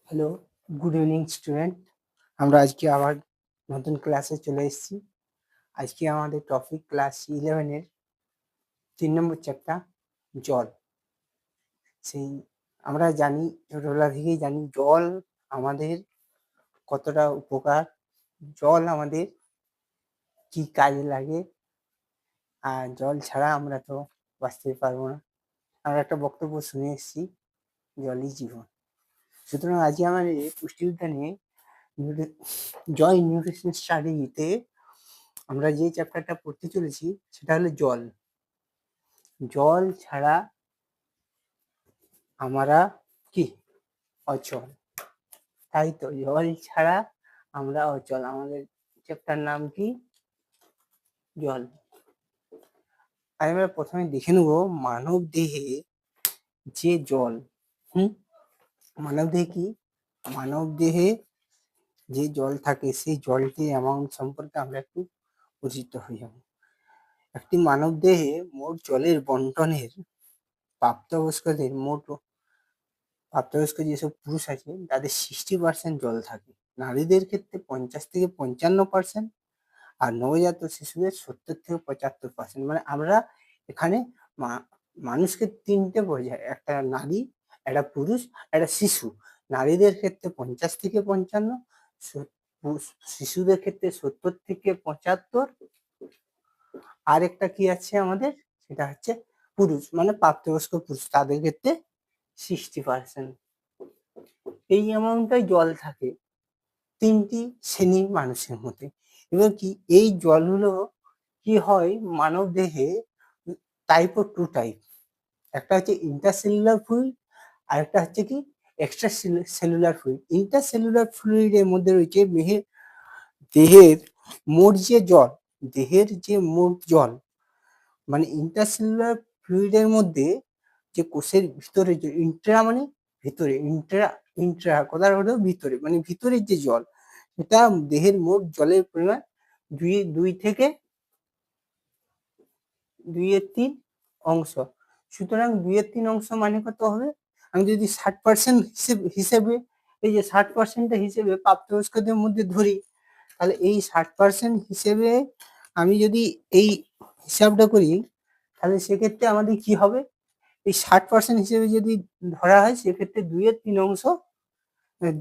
Hello, good evening student. আমরা আজকে আবার নতুন ক্লাসে চলে এসেছি। আজকে আমাদের টপিক ক্লাস 11 এর 3 নম্বর চ্যাপ্টার জল। সেই আমরা জানি, ছোটবেলা থেকেই জানি জল আমাদের কতটা উপকার, জল আমাদের কি কাজে লাগে, আর জল ছাড়া আমরা তো বাঁচতে পারবো না। আমরা একটা বক্তব্য শুনে এসেছি, জলই জীবন। সুতরাং আজকে আমাদের পুষ্টিবিজ্ঞানে জয় নিউট্রিশন স্টাডিতে আমরা যে চ্যাপ্টারটা পড়তে চলেছি সেটা হলো জল। জল ছাড়া আমরা কি অচল, তাই তো, জল ছাড়া আমরা অচল। আমাদের চ্যাপ্টার নাম কি? জল। আর আমরা প্রথমে দেখে নেব মানব দেহে যে জল, মানব দেহে কি, মানব দেহে যে জল থাকে সেই জলটির অ্যামাউন্ট সম্পর্কে আমরা একটু পরিচিত হয়ে যাব। একটি মানব দেহে মোট জলের বন্টনের প্রাপ্তবয়স্কদের প্রাপ্তবয়স্ক যেসব পুরুষ আছে তাদের 60% জল থাকে, নারীদের ক্ষেত্রে 50 থেকে 55%, আর নবজাত শিশুদের 70 থেকে 75%। মানে আমরা এখানে মানুষকে তিনটে বোঝায়, একটা নারী, একটা পুরুষ, একটা শিশু। নারীদের ক্ষেত্রে 50 থেকে 55, শিশুদের ক্ষেত্রে 70 থেকে 75, আর একটা কি আছে আমাদের, সেটা হচ্ছে পুরুষ, মানে প্রাপ্তবয়স্ক পুরুষ, তাদের ক্ষেত্রে 60%। এই অ্যামাউন্টটাই জল থাকে তিনটি শ্রেণীর মানুষের মধ্যে। এবার কি এই জলগুলো কি হয় মানব দেহে, টাইপ ও টু টাইপ। একটা হচ্ছে ইন্টারসেলুলার ফ্লুইড, আর একটা হচ্ছে কি এক্সট্রা সেলুলার ফ্লুইড। ইন্টারসেলুলার ফ্লুইডের মধ্যে রয়েছে দেহের মোট যে জল, দেহের যে মোট জল, মানে ইন্টারসেলুলার ফ্লুইডের মধ্যে যে কোষের ভিতরে যে ইন্ট্রা, মানে ভিতরে, ইন্ট্রা কথার হলো ভিতরে, মানে ভিতরের যে জল, সেটা দেহের মোট জলের পরিমাণ 2/3 অংশ। সুতরাং 2/3 অংশ মানে কত হবে? আমি যদি 60% হিসেবে, এই যে 60% হিসেবে প্রাপ্তবয়স্কদের মধ্যে ধরি, তাহলে এই 60% হিসেবে আমি যদি এই হিসাবটা করি, তাহলে সেক্ষেত্রে আমাদের কি হবে, এই 60% হিসেবে যদি ধরা হয় সেক্ষেত্রে 2/3 অংশ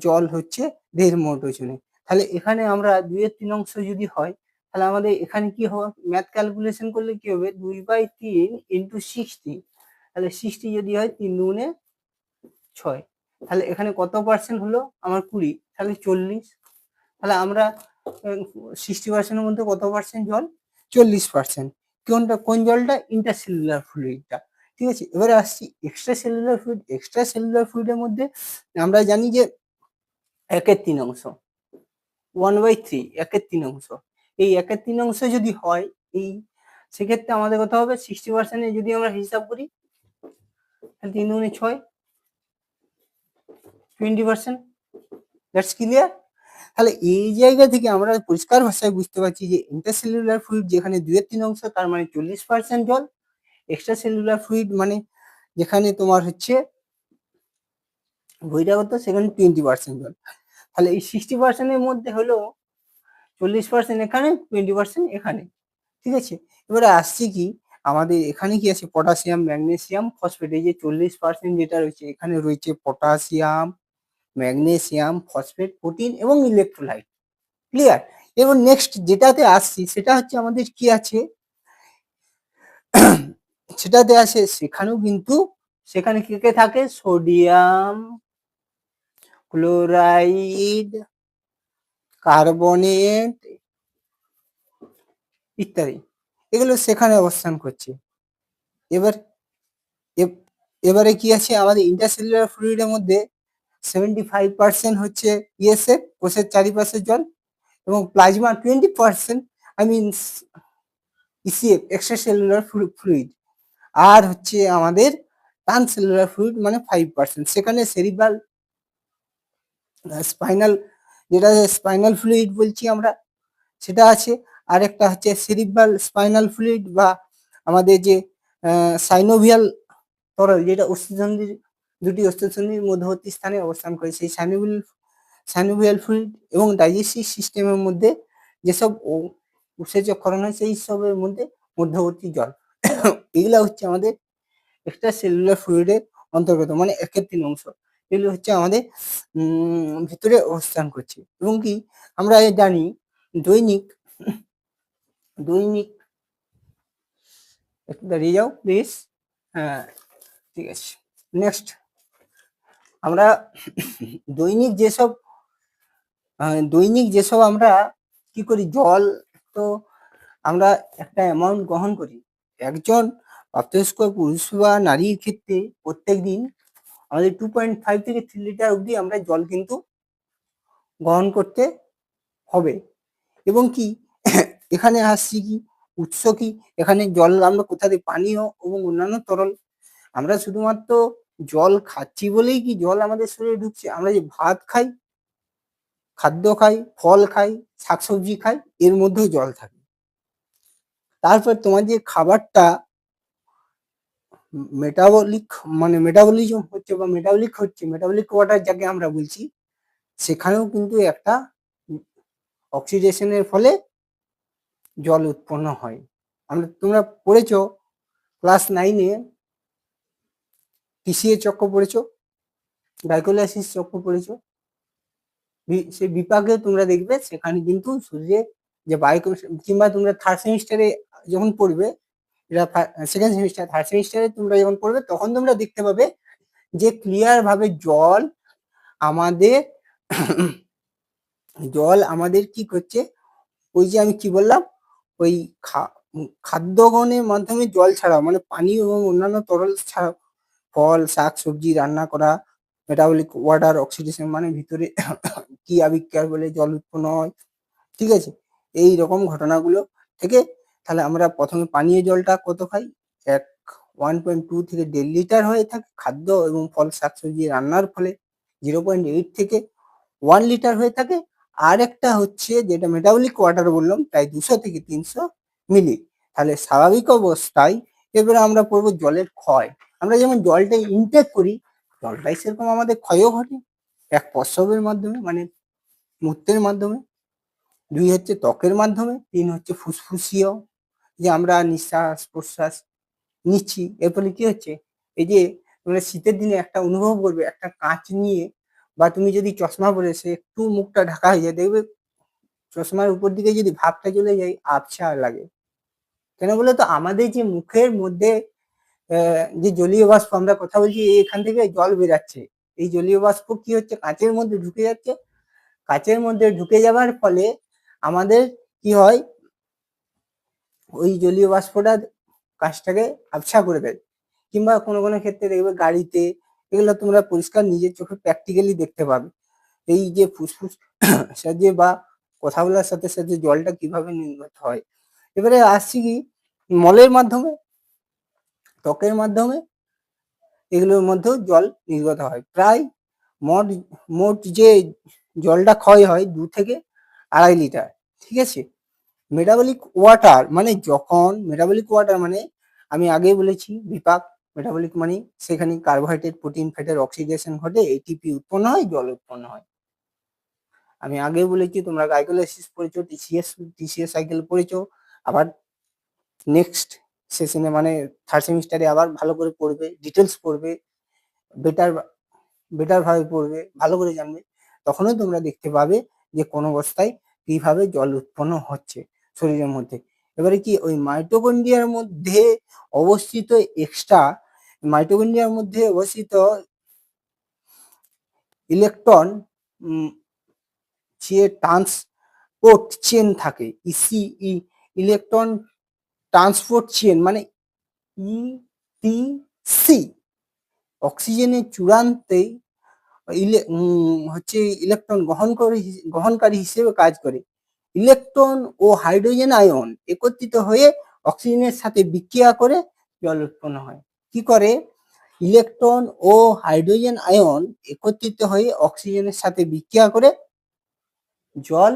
জল হচ্ছে দেহের মোট ওজনে। তাহলে এখানে আমরা 2/3 অংশ যদি হয়, তাহলে আমাদের এখানে কি হবে, ম্যাথ ক্যালকুলেশন করলে কি হবে, 2/3 ইন্টু 60, তাহলে 60 যদি হয় 3 দুগুণে 6, তাহলে এখানে কত পার্সেন্ট হলো আমার 20, তাহলে 40। তাহলে আমরা 60% এর মধ্যে কত পার্সেন্ট জল? 40%। কোন জলটা? ইন্টারসেলুলার ফ্লুইডটা। ঠিক আছে, এবারে আসছি extra cellular fluid. Extra cellular ফ্লুইডের মধ্যে আমরা জানি যে 1/3 অংশ, 1/3, 1/3 অংশ। এই 1/3 অংশ যদি হয়, এই সেক্ষেত্রে আমাদের কত হবে, 60% যদি আমরা হিসাব করি, তাহলে 3 দুগুণে 6, 20%। That's clear. তাহলে এই জায়গা থেকে আমরা পরিষ্কার ভাষায় বুঝতে পারছি যে ইন্টারসেলুলার ফ্লুইড যেখানে 2/3 অংশ, তার মানে 40% জল। এক্সট্রা সেলুলার ফ্লুইড মানে যেখানে তোমার হচ্ছে বহিরাগত, সেখানে 20% জল। তাহলে এই 60% এর মধ্যে হলো 40% এখানে, 20% এখানে। ঠিক আছে, এবারে আসছি কি, আমাদের এখানে কি আছে, পটাশিয়াম, ম্যাগনেসিয়াম, ফসফেট। এই যে 40% যেটা রয়েছে, এখানে রয়েছে পটাশিয়াম, ম্যাগনেসিয়াম, ফসফেট, প্রোটিন এবং ইলেকট্রোলাইট। ক্লিয়ার। এবার নেক্সট যেটাতে আসছি সেটা হচ্ছে আমাদের কি আছে, সেটাতে আসে, সেখানেও কিন্তু সেখানে কে কে থাকে, সোডিয়াম, ক্লোরাইড, কার্বনেট ইত্যাদি, এগুলো সেখানে অবস্থান করছে। এবারে কি আছে, আমাদের ইন্টারসেলুলার ফ্লুইডের মধ্যে 75% হচ্ছে ইএসএফ, কোষের চারিপাশে জল, এবং plasma 20%, I mean ECF, extra cellular fluid. আর হচ্ছে আমাদের ট্রান্সসেলুলার ফ্লুইড মানে 5%, সেখানে সেরিব্রাল স্পাইনাল, যেটা স্পাইনাল ফ্লুইড বলছি আমরা, সেটা আছে। আর একটা হচ্ছে সেরিব্রাল স্পাইনাল ফ্লুইড, বা আমাদের যে সাইনোভিয়াল তরল, যেটা অস্থিসন্ধির দুটি অস্তুশ্রেণীর মধ্যবর্তী স্থানে অবস্থান করে। সেই সাইনোভিয়াল ফ্লুইড এবং ডাইজেস্টিভ সিস্টেমের মধ্যে যেসব উৎসেচকরণ হয় সেই সবের মধ্যে মধ্যবর্তী জল এগুলা হচ্ছে আমাদের এক্সট্রা সেলুলার ফ্লুইডের অন্তর্গত, মানে 1/3 অংশ। এগুলো হচ্ছে আমাদের ভিতরে অবস্থান করছে। এবং কি আমরা জানি দৈনিক দৈনিক একটু দাঁড়িয়ে যাও প্লিজ। হ্যাঁ, ঠিক আছে। নেক্সট আমরা দৈনিক যেসব আমরা কি করি, জল তো আমরা একটা অ্যামাউন্ট গ্রহণ করি। একজন প্রাপ্তবয়স্ক পুরুষ বা নারীর ক্ষেত্রে প্রত্যেকদিন আমাদের 2.5 থেকে 3 লিটার অবধি আমরা জল কিন্তু গ্রহণ করতে হবে। এবং কি এখানে আসছি কি উৎস কি, এখানে জল আমরা কোথা থেকে, পানীয় এবং অন্যান্য তরল। আমরা শুধুমাত্র জল খাচ্ছি বলেই কি জল আমাদের শরীরে ঢুকছে? আমরা যে ভাত খাই, খাদ্য খাই, ফল খাই, শাকসবজি খাই, এর মধ্যেও জল থাকে। তারপর তোমার যে খাবারটা মেটাবলিজম হচ্ছে বা মেটাবলিক ওয়াটার যাকে আমরা বলছি, সেখানেও কিন্তু একটা অক্সিডেশনের ফলে জল উৎপন্ন হয়। তোমরা পড়েছো ক্লাস 9-এ TCA চক্র পড়েছো, গ্লাইকোলাইসিস চক্র পড়েছো। সেই বিপাকে তোমরা দেখবে সেখানে কিন্তু শরীরে যে কিংবা তোমরা থার্ড সেমিস্টারে যখন পড়বে, এটা সেকেন্ড সেমিস্টার, থার্ড সেমিস্টারে তোমরা যখন পড়বে তখন তোমরা দেখতে পাবে যে ক্লিয়ার ভাবে জল আমাদের কি করছে, ওই যে আমি কি বললাম, ওই খাদ্য গ্রহণের মাধ্যমে জল ছাড়াও, মানে পানি এবং অন্যান্য তরল ছাড়াও, ফল শাক সবজি রান্না করা, মেটাবলিক ওয়াটার অক্সিডেশন, মানে ভিতরে কি আবিষ্কার বলে জল উৎপন্ন হয়, ঠিক আছে। এই রকম ঘটনাগুলো থেকে তাহলে আমরা প্রথমে পানীয় জলটা কত খাই, 1.2 থেকে 1.5 লিটার হয়ে থাকে। খাদ্য এবং ফল শাকসবজি রান্নার ফলে 0.8 থেকে 1 লিটার হয়ে থাকে। আর একটা হচ্ছে যেটা মেটাবলিক ওয়াটার বললাম, প্রায় 200 থেকে 300 মিলি। তাহলে স্বাভাবিক অবস্থায় এবারে আমরা পড়বো জলের ক্ষয়। আমরা যেমন জলটা ইনটেক করি, জলটাই সেরকম আমাদের ক্ষয়ও ঘটে। 1 প্রস্রাবের মাধ্যমে, মানে মূত্রের মাধ্যমে, 2 হচ্ছে ত্বকের মাধ্যমে, 3 হচ্ছে ফুসফুসীয়, যে আমরা নিঃশ্বাস প্রশ্বাস নিচ্ছি। এর ফলে কি হচ্ছে, এই যে তোমরা শীতের দিনে একটা অনুভব করবে, একটা কাঁচ নিয়ে বা তুমি যদি চশমা পরে সে একটু মুখটা ঢাকা হয়ে যায়, দেখবে চশমার উপর দিকে যদি ভাবটা চলে যায় আবছা লাগে। কেন বলে তো আমাদের যে মুখের মধ্যে যে জলীয় বাষ্প আমরা কথা বলছি, এখান থেকে জল বেরাচ্ছে। এই জলীয় বাষ্প কি হচ্ছে, কাঁচের মধ্যে ঢুকে যাচ্ছে। কাঁচের মধ্যে ঢুকে যাওয়ার ফলে আমাদের কি হয়, ওই জলীয় বাষ্পটা কাঁচটাকে আবছা করে দেয়। কিংবা কোনো কোনো ক্ষেত্রে দেখবে গাড়িতে, এগুলো তোমরা পরিষ্কার নিজের চোখে প্র্যাকটিক্যালি দেখতে পাবে, এই যে ফুসফুস সাহায্যে বা কথা বলার সাথে সাথে জলটা কিভাবে নির্গত হয়। এবারে আসছি কি মলের মাধ্যমে, ত্বকের মাধ্যমে, এগুলোর মধ্যেও জল নির্গত হয়। প্রায় মোট যে জলটা ক্ষয় হয় 2 থেকে 2.5 লিটার, ঠিক আছে। মেটাবলিক ওয়াটার মানে আমি আগেই বলেছি বিপাক। মেটাবলিক মানে সেখানে কার্বোহাইড্রেট প্রোটিন ফ্যাটের অক্সিডেশন ঘটে, এটিপি উৎপন্ন হয়, জল উৎপন্ন হয়। আমি আগে বলেছি তোমরা গ্লাইকোলাইসিস পড়েছো, টিসিএস সাইকেল পড়েছো। আবার নেক্সট সেশনে মানে থার্ড সেমিস্টারে আবার ভালো করে পড়বে, ডিটেলস পড়বে, বেটার ভাবে পড়বে, ভালো করে জানবে। তখনই তোমরা দেখতে পাবে যে কোন অবস্থায় কিভাবে জল উৎপন্ন হচ্ছে শরীরের মধ্যে। এবারে কি ওই মাইটোকন্ড্রিয়ার মধ্যে অবস্থিত ইলেকট্রন যে ট্রান্সপোর্ট চেন থাকে, ইসিই, ইলেকট্রন ট্রান্সপোর্ট চেন, মানে ইটিসি, অক্সিজেনের চূড়ান্তে হচ্ছে ইলেকট্রন গ্রহণকারী হিসেবে কাজ করে। ইলেকট্রন ও হাইড্রোজেন আয়ন একত্রিত হয়ে অক্সিজেনের সাথে বিক্রিয়া করে জল উৎপন্ন হয়। কি করে, ইলেকট্রন ও হাইড্রোজেন আয়ন একত্রিত হয়ে অক্সিজেনের সাথে বিক্রিয়া করে জল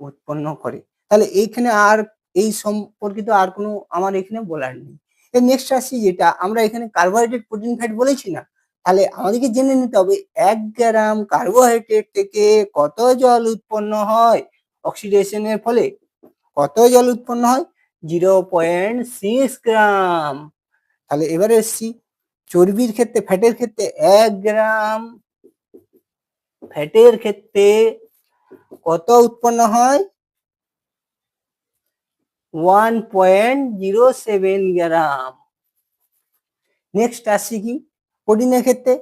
উৎপন্ন করে। তাহলে এইখানে আর এই সম্পর্কিত আর কোনো আমার এখানে বলার নেই। নেক্সট আসছি, যেটা আমরা এখানে কার্বোহাইড্রেট প্রোটিন ফ্যাট বলেছি না, তাহলে আমাদেরকে জেনে নিতে হবে 1 গ্রাম কার্বোহাইড্রেট থেকে কত জল উৎপন্ন হয় অক্সিডেশনের ফলে। কত জল উৎপন্ন হয়? 0.6 গ্রাম। তাহলে এবারে এসছি চর্বির ক্ষেত্রে, ফ্যাটের ক্ষেত্রে 1 গ্রাম ফ্যাটের ক্ষেত্রে কত উৎপন্ন হয়? 1.07 গ্রাম। নেক্সট আসছি কি প্রোটিনের ক্ষেত্রে,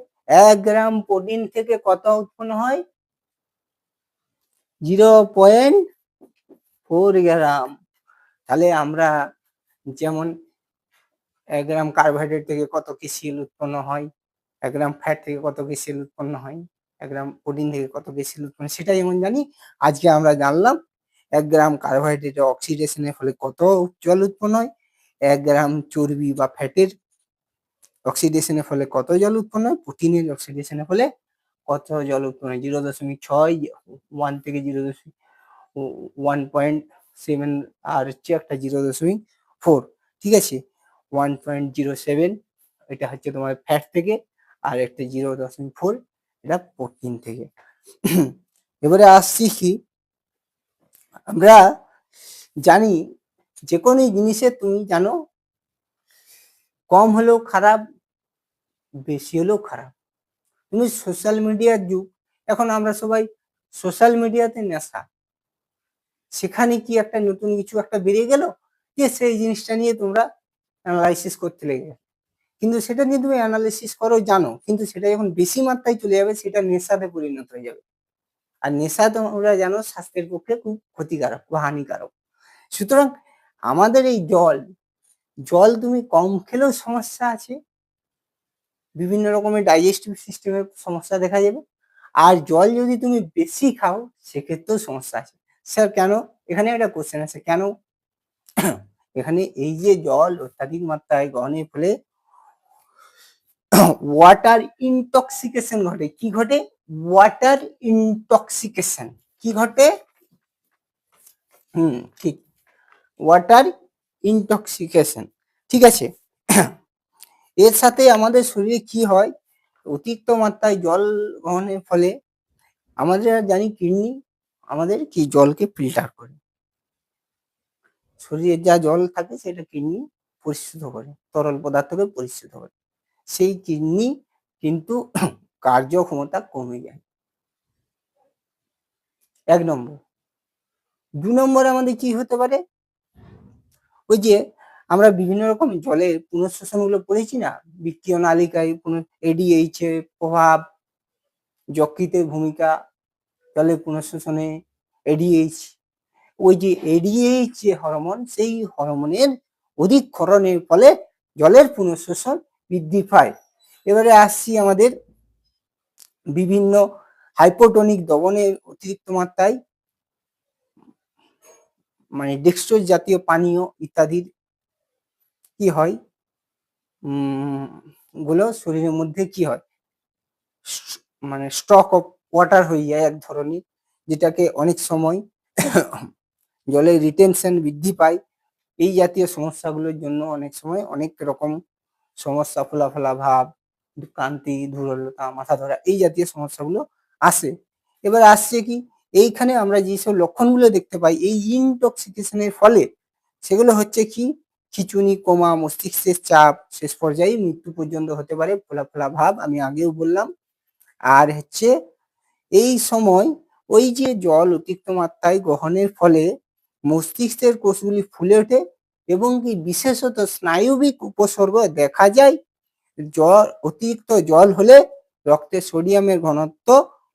1 গ্রাম প্রোটিন থেকে কত উৎপন্ন হয়? 0.4 গ্রাম। তাহলে আমরা যেমন 1 গ্রাম কার্বোহাইড্রেট থেকে কত কেসিএল উৎপন্ন হয়, 1 গ্রাম ফ্যাট থেকে কত কেসিএল উৎপন্ন হয়, 1 গ্রাম প্রোটিন থেকে কত কেসিএল উৎপন্ন, সেটা যেমন জানি, আজকে আমরা জানলাম 1 গ্রাম কার্বোহাইড্রেটের অক্সিডেশনের ফলে কত জল উৎপন্ন হয়, 1 গ্রাম চর্বি বা ফ্যাটের অক্সিডেশনের ফলে কত জল উৎপন্ন হয়, প্রোটিনের অক্সিডেশনের ফলে কত জল উৎপন্ন হয়। 0.6, 1 থেকে 1.7 আর হচ্ছে একটা 0.4, ঠিক আছে। 1.07 এটা হচ্ছে তোমার ফ্যাট থেকে, আর একটা 0.4 এটা প্রোটিন থেকে। এবারে আসছি কি, আমরা জানি যে কোনো জিনিসে তুমি জানো কম হলেও খারাপ, বেশি হলেও খারাপ। তুমি সোশ্যাল মিডিয়ার যুগ, এখন আমরা সবাই সোশ্যাল মিডিয়াতে নেশা, সেখানে কি একটা নতুন কিছু একটা বেরিয়ে গেল যে সেই জিনিসটা নিয়ে তোমরা অ্যানালাইসিস করতে লেগে, কিন্তু সেটা নিয়ে তুমি অ্যানালিসিস করো জানো, কিন্তু সেটা যখন বেশি মাত্রায় চলে যাবে সেটা নেশাতে পরিণত হয়ে যাবে। আর নেশা তোমরা জানো স্বাস্থ্যের পক্ষে খুব ক্ষতিকারক বা হানিকারক। সুতরাং আমাদের এই জল, জল তুমি কম খেলেও সমস্যা আছে, বিভিন্ন রকমের ডাইজেস্টিভ সিস্টেমের সমস্যা দেখা যাবে। আর জল যদি তুমি বেশি খাও সেক্ষেত্রেও সমস্যা আছে। স্যার কেন? এখানে একটা কোশ্চেন আছে, কেন? এখানে এই যে জল অত্যাধিক মাত্রায় গ্রহণের ফলে ওয়াটার ইনটক্সিকেশন ঘটে। কি ঘটে? Water intoxication. কি ঘটে? ঠিক, ওয়াটার ইনটক্সিকেশন, ঠিক আছে। এর সাথে আমাদের শরীরে কি হয়, অতিরিক্ত মাত্রায় জল গ্রহণের ফলে আমাদের জানি কিডনি আমাদের কি জলকে ফিল্টার করে, শরীরে যা জল থাকে সেটা কিডনি পরিশুদ্ধ করে, তরল পদার্থকে পরিশুদ্ধ করে। সেই কিডনি কিন্তু কার্যক্ষমতা কমে যায়, 1 নম্বর। 2 নম্বরে আমাদের কি হতে পারে, ওই যে আমরা বিভিন্ন রকম জলের পুনঃশোষণ গুলো পড়েছি না, বৃত্তীয় নালিকায় এডিএইচ এর প্রভাব, যকৃতের ভূমিকা জলের পুনঃশোষণে, এডিএইচ, ওই যে এডিএইচ যে হরমোন, সেই হরমোনের অধিক ক্ষরণের ফলে জলের পুনঃশোষণ বৃদ্ধি পায়। এবারে আসছি আমাদের বিভিন্ন হাইপোটনিক দ্রবণের অতিরিক্ত মাত্রায়, মানে ডেক্সট্রোজ জাতীয় পানীয় ইত্যাদির কি হয়, গুলো শরীরের মধ্যে কি হয়, মানে স্টক অফ ওয়াটার হয়ে যায় এক ধরনের, যেটাকে অনেক সময় জলের রিটেনশন বৃদ্ধি পায়। এই জাতীয় সমস্যাগুলোর জন্য অনেক সময় অনেক রকম সমস্যা, ফোলা ভাব, ক্লান্তি, দুর্বলতা, মাথা ধরা, এই জাতীয় সমস্যাগুলো আসে। এবার আসছে কি, এইখানে আমরা যেসব লক্ষণগুলো দেখতে পাই এই ইনটক্সিকেশনের ফলে, সেগুলো হচ্ছে কি, খিঁচুনি, কোমা, মস্তিষ্কের চাপ, শেষ পর্যায়ে মৃত্যু পর্যন্ত হতে পারে, ফোলা ভাব আমি আগেও বললাম। আর হচ্ছে এই সময় ওই যে জল অতিরিক্ত মাত্রায় গ্রহণের ফলে মস্তিষ্কের কোষগুলি ফুলে ওঠে এবং কি বিশেষত স্নায়বিক উপসর্গ দেখা যায়। অতিরিক্ত জল হলে রক্তে সোডিয়ামের ঘনত্ব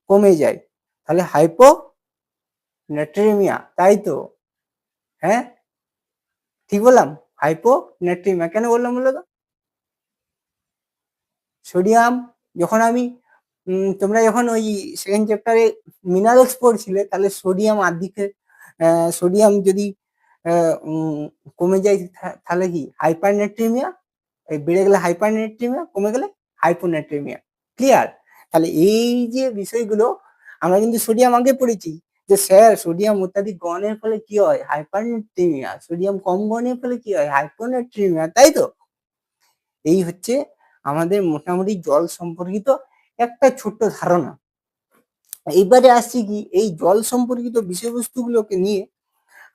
কমে যায়, তাহলে হাইপোনেট্রেমিয়া, তাই তো? হ্যাঁ, ঠিক বললাম? হাইপোনেট্রেমিয়া কেন বললাম বলো তো? সোডিয়াম, যখন আমি তোমরা যখন ওই সেকেন্ড চ্যাপ্টারে মিনারেলস পড়ছিলে, তাহলে সোডিয়াম আর্ধেকের, সোডিয়াম যদি কমে যায় তাহলে কি হাইপারনেট্রিমিয়া, বেড়ে গেলে হাইপারনেট্রিমিয়া, কমে গেলে হাইপোনেট্রিমিয়া। ক্লিয়ার? তাহলে এই যে বিষয়গুলো আমরা কিন্তু সোডিয়াম আগে পড়েছি, যে স্যার সোডিয়াম অত্যাধিক গ্রহণের ফলে কি হয়, হাইপারনেট্রিমিয়া, সোডিয়াম কম গ্রহণের ফলে কি হয়, হাইপোনেট্রিমিয়া, তাই তো? এই হচ্ছে আমাদের মোটামুটি জল সম্পর্কিত একটা ছোট্ট ধারণা। এইবারে আসছি কি, এই জল সম্পর্কিত বিষয়বস্তুগুলোকে নিয়ে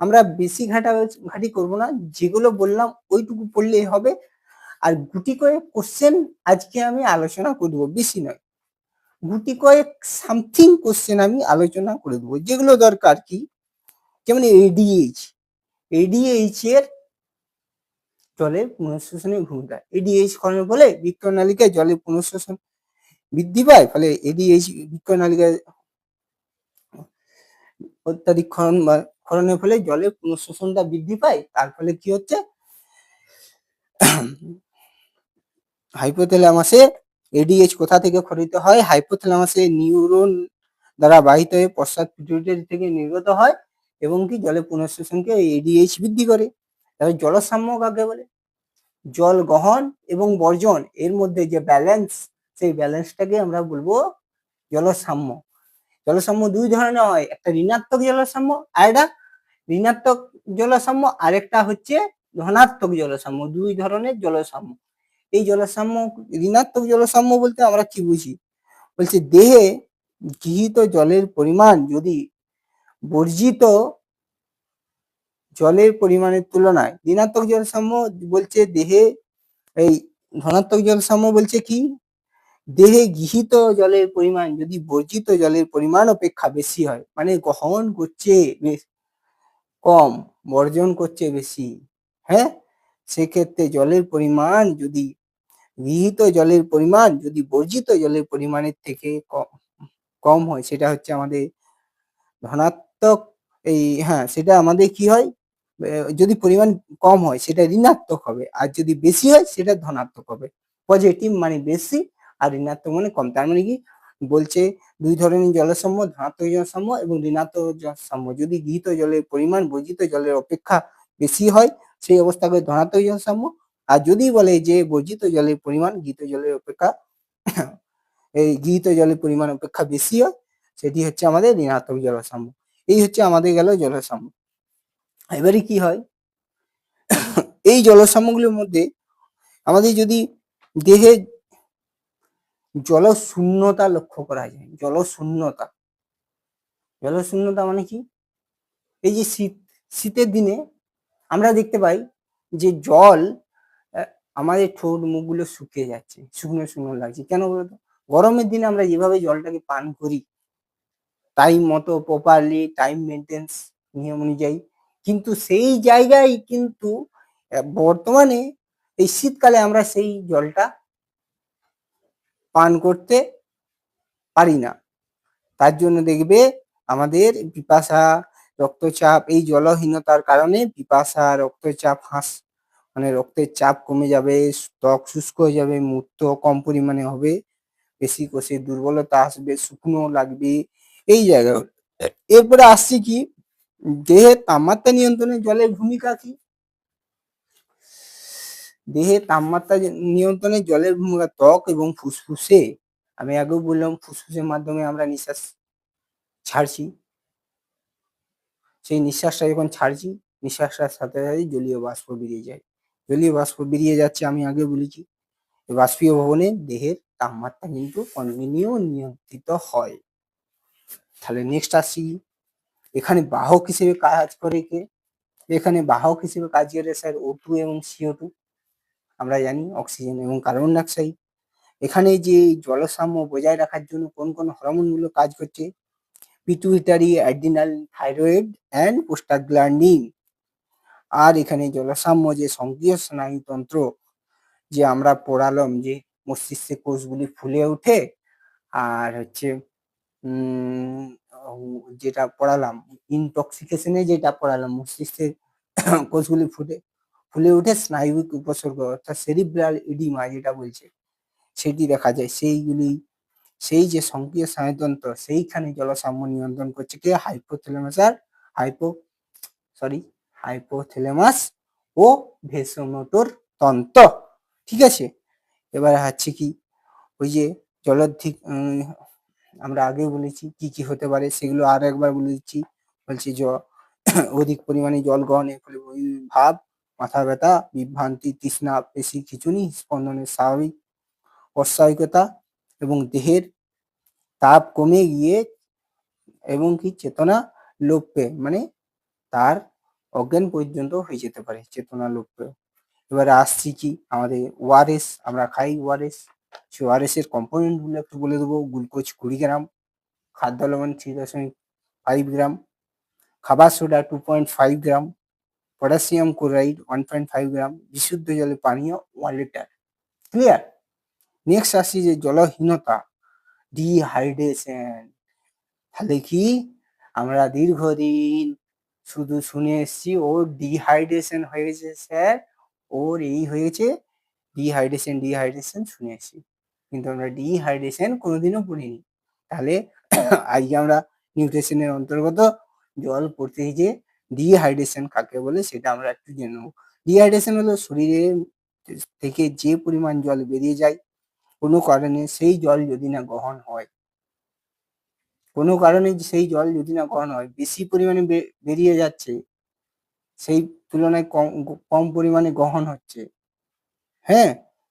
আমরা বেশি ঘাটাঘাটি করব না, যেগুলো বললাম ওইটুকু পড়লেই হবে। আর গুটি কয়েক কোশ্চেন আজকে আমি আলোচনা করব, বেশি নয়। গুটি কয়েক সামথিং কোশ্চেন আমি আলোচনা করে দেবো, যেগুলো দরকার কি, যেমন এডিএইচ। এডিএইচ এর জলের পুনঃশোষণের ভূমিকা। এডিএইচ ক্ষরণের ফলে বৃক্ক নালিকায় জলের পুনঃশোষণ বৃদ্ধি পায়, ফলে এডিএইচ বৃক্ক নালিকায় অত্যাধিক ক্ষরণের ফলে জলের পুনঃশোষণটা বৃদ্ধি পায়। তার ফলে কি হচ্ছে, হাইপোথ্যালামাসে এডিএইচ কোথা থেকে ক্ষরিত হয়? হাইপোথ্যালামাসে নিউরন দ্বারা বাহিত হয়ে পশ্চাৎ পিটুইটারি থেকে নির্গত হয় এবং কি জলের পুনঃশোষণকে এডিএইচ বৃদ্ধি করে। তবে জলসাম্য কাকে বলে? জল গ্রহণ এবং বর্জন এর মধ্যে যে ব্যালেন্স, সেই ব্যালেন্সটাকে আমরা বলবো জলসাম্য। জলসাম্য দুই ধরনের হয়, একটা ঋণাত্মক জলসাম্য আর একটা ঋণাত্মক জলসাম্য, আরেকটা হচ্ছে ধনাত্মক জলসাম্য। দুই ধরনের জলসাম্য। এই জলসাম্য, ঋণাত্মক জলসাম্য বলতে আমরা কি বুঝি? বলছে দেহে গৃহীত জলের পরিমাণ যদি বর্জিত জলের পরিমাণের তুলনায়, ঋণাত্মক জলসাম্য বলছে দেহে, এই ধনাত্মক জলসাম্য বলছে কি, দেহে গৃহীত জলের পরিমাণ যদি বর্জিত জলের পরিমাণ অপেক্ষা বেশি হয়, মানে গ্রহণ করছে কম, বর্জন করছে বেশি, হ্যাঁ, সেক্ষেত্রে জলের পরিমাণ যদি, গৃহীত জলের পরিমাণ যদি বর্জিত জলের পরিমাণের থেকে কম হয়, সেটা হচ্ছে আমাদের ধনাত্মক। এই হ্যাঁ, সেটা আমাদের কি হয়, যদি পরিমাণ কম হয় সেটা ঋণাত্মক হবে, আর যদি বেশি হয় সেটা ধনাত্মক হবে। পজিটিভ মানে বেশি, আর ঋণাত্মক মানে কম। তার মানে কি বলছে, দুই ধরনের জলসাম্য, ধনাত্মক জলসাম্য এবং ঋণাত্মক জলসাম্য। যদি গৃহীত জলের পরিমাণ বর্জিত জলের অপেক্ষা বেশি হয়, সেই অবস্থাকে ধনাত্মক জলসাম্য। আর যদি বলে যে বর্জিত জলের পরিমাণ গৃহীত জলের অপেক্ষা এই গৃহীত জলের পরিমাণ অপেক্ষা বেশি হয়, সেটি হচ্ছে আমাদের ঋণাত্মক জলসাম্য। এই হচ্ছে আমাদের গেল জলসাম্য। এবারে কি হয়, এই জলসাম্যগুলোর মধ্যে আমাদের যদি দেহে জলশূন্যতা লক্ষ্য করা যায়, জলশূন্যতা, জলশূন্যতা মানে কি, এই যে শীতের দিনে আমরা দেখতে পাই যে জল, আমাদের ঠোঁট মুখগুলো শুকিয়ে যাচ্ছে, শুকনো শুকনো লাগছে, কেন বলতো? গরমের দিনে আমরা যেভাবে জলটাকে পান করি টাইম মতো, প্রপারলি টাইম মেনটেন্স, নিয়ম অনুযায়ী, কিন্তু সেই জায়গায় কিন্তু বর্তমানে এই শীতকালে আমরা সেই জলটা পান করতে পারি না। তার জন্য দেখবে আমাদের পিপাসা, রক্তচাপ, এই জলহীনতার কারণে পিপাসা, রক্তচাপ, মানে রক্তের চাপ কমে যাবে, ত্বক শুষ্ক হয়ে যাবে, মূত্র কম পরিমাণে হবে, বেশি কোষে দুর্বলতা আসবে, শুকনো লাগবে, এই জায়গায়। এরপরে আসছি কি, দেহের তাপমাত্রা নিয়ন্ত্রণে জলের ভূমিকা কি? দেহের তাপমাত্রা নিয়ন্ত্রণে জলের ভূমিকা, ত্বক এবং ফুসফুসে, আমি আগেও বললাম ফুসফুসের মাধ্যমে আমরা নিঃশ্বাস ছাড়ছি, সেই নিঃশ্বাসটা যখন ছাড়ছি, নিঃশ্বাসটার সাথে সাথে জলীয় বাষ্প বেরিয়ে যায়। জলীয় বাষ্প বেরিয়ে যাচ্ছে, আমি আগে বলেছি, বাষ্পীভবনে দেহের তাপমাত্রা কিন্তু কন্টিনিউ নিয়ন্ত্রিত হয়। তাহলে নেক্সট আসছি, এখানে বাহক হিসেবে কাজ করে কে? এখানে বাহক হিসেবে কাজ করে স্যার O2 এবং CO2, আমরা জানি অক্সিজেন এবং কার্বন ডাইঅক্সাইড। এখানে যে জলসাম্য বজায় রাখার জন্য কোন কোন হরমোনগুলো কাজ করছে? Pituitary, adrenal, thyroid and prostaglandin. আর এখানে জলসাম্য যে সক্রিয় স্নায়ুতন্ত্র, যে আমরা পড়ালাম যে মস্তিষ্কের কোষগুলি ফুলে ওঠে, আর হচ্ছে যেটা পড়ালাম ইনটক্সিকেশনে, যেটা পড়ালাম মস্তিষ্কের কোষগুলি ফুলে উঠে স্নায়বিক উপসর্গ, অর্থাৎ সেরিব্রাল ইডিমা যেটা বলছে, সেটি দেখা যায়। সেইগুলি, সেই যে সক্রিয় স্নায়ুতন্ত্র, সেইখানে জলসাম্য নিয়ন্ত্রণ করছে কে? হাইপোথ্যালামাস আর হাইপোথ্যালামাস ও ভেসোমোটর তন্ত্র। ঠিক আছে, এবার হচ্ছে কি, ওই যে জলাধিক, আমরা আগে বলেছি কি কি হতে পারে, সেগুলো আর একবার বলে দিচ্ছি। বলছি অধিক পরিমাণে জল গ্রহণের ফলে ভাব, মাথা ব্যথা, বিভ্রান্তি, তৃষ্ণা, পেশি খিঁচুনি, স্পন্দনের স্বাভাবিক অস্বাভাবিকতা এবং দেহের তাপ কমে গিয়ে এবং কি চেতনা লোপ পেয়ে মানে তার অজ্ঞান পর্যন্ত হয়ে যেতে পারে চেতনা লোপ পেয়ে। এবারে আসছি কি আমাদের ওআরএস, আমরা খাই ওআরএস, সেই ওআরএস এর কম্পোনেন্ট গুলো একটু বলে দেবো। গ্লুকোজ 20 গ্রাম, খাদ্য লবণ 3.5 গ্রাম, খাবার সোডা 2.5 গ্রাম, পটাশিয়াম ক্লোরাইড 1.5 গ্রাম, বিশুদ্ধ জলে পানীয় 1 লিটার। ক্লিয়ার? নেক্সট আসছি যে জলহীনতা, ডিহাইড্রেশন। তাহলে কি আমরা দীর্ঘদিন শুধু শুনে এসছি ওর ডিহাইড্রেশন হয়েছে স্যার, ওর এই হয়েছে ডিহাইড্রেশন শুনে এসছি, কিন্তু আমরা ডিহাইড্রেশন কোনোদিনও পড়িনি। তাহলে আজকে আমরা নিউট্রিশনের অন্তর্গত জল পড়তে যে ডিহাইড্রেশন কাকে বলে সেটা আমরা একটু জেনে নেব। ডিহাইড্রেশন হলো শরীরের থেকে যে পরিমাণ জল বেরিয়ে যায় কোনো কারণে, সেই জল যদি না গ্রহণ হয়, কোনো কারণে সেই জল যদি না গ্রহণ হয়, বেশি পরিমাণে বেরিয়ে যাচ্ছে, সেই তুলনায় কম পরিমাণে গ্রহণ হচ্ছে, হ্যাঁ,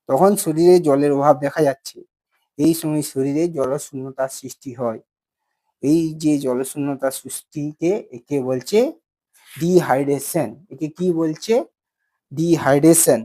তখন শরীরে জলের অভাব দেখা যাচ্ছে। এই সময় শরীরে জলশূন্যতার সৃষ্টি হয়। এই যে জলশূন্যতার সৃষ্টিকে একে বলছে ডিহাইড্রেশন। একে কি বলছে? ডিহাইড্রেশন।